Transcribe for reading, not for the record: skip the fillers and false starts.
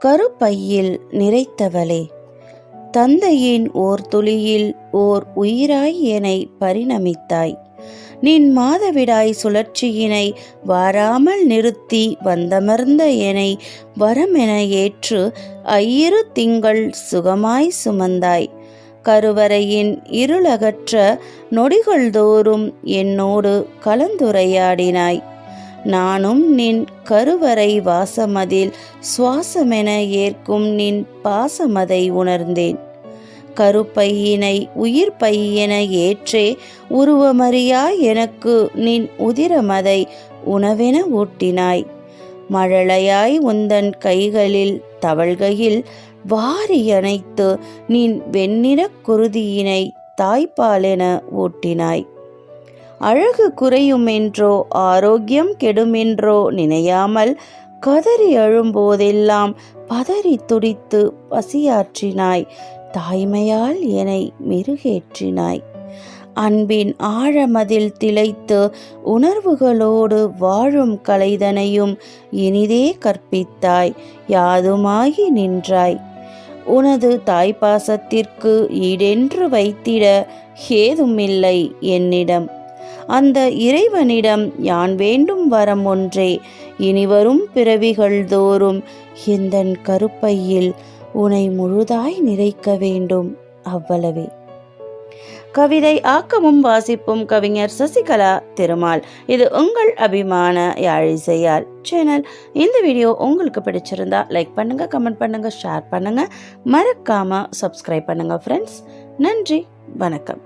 கருப்பையில் நிறைத்தவளே, தந்தையின் ஓர் துளியில் ஓர் உயிராய் என்னை பரிணமித்தாய். நின் மாதவிடாய் சுழற்சியினை வாராமல் நிறுத்தி வந்தமர்ந்த என்னை வரமென ஏற்று 2 திங்கள் சுகமாய் சுமந்தாய். கருவறையின் இருளகற்ற நொடிகள் தோறும் என்னோடு கலந்துரையாடினாய். நானும் நின் கருவறை வாசமதில் சுவாசமென ஏற்கும் நின் பாசமதை உணர்ந்தேன். கருப்பையினை உயிர் பையென ஏற்றே உருவமறியா எனக்கு நின் உதிரமதை உணவென ஊட்டினாய். மழலையாய் உந்தன் கைகளில் தவழ்கையில் வாரி அணைத்து நின் வெண்ணிறக் குருதியினை தாய்ப்பாலென ஊட்டினாய். அழகு குறையுமென்றோ ஆரோக்கியம் கெடுமென்றோ நினையாமல் கதறி அழும்போதெல்லாம் பதறி துடித்து பசியாற்றினாய். தாய்மையால் என்னை மெருகேற்றினாய். அன்பின் ஆழமதில் திளைத்து உணர்வுகளோடு வாழும் கலைதனையும் இனிதே கற்பித்தாய். யாதுமாகி நின்றாய். உனது தாய்ப்பாசத்திற்கு ஈடென்று வைத்திட ஏதுமில்லை என்னிடம். அந்த இறைவனிடம் யான் வேண்டும் வரம் ஒன்றே, இனிவரும் பிறவிகள் தோறும் எந்தன் கருப்பையில் உனை முழுதாய் நிறைக்க வேண்டும், அவ்வளவே. கவிதை ஆக்கமும் வாசிப்பும் கவிஞர் சசிகலா திருமால். இது உங்கள் அபிமான யாழிசையால் சேனல். இந்த வீடியோ உங்களுக்கு பிடிச்சிருந்தா லைக் பண்ணுங்க, கமெண்ட் பண்ணுங்க, ஷேர் பண்ணுங்க, மறக்காம சப்ஸ்கிரைப் பண்ணுங்க ஃப்ரெண்ட்ஸ். நன்றி, வணக்கம்.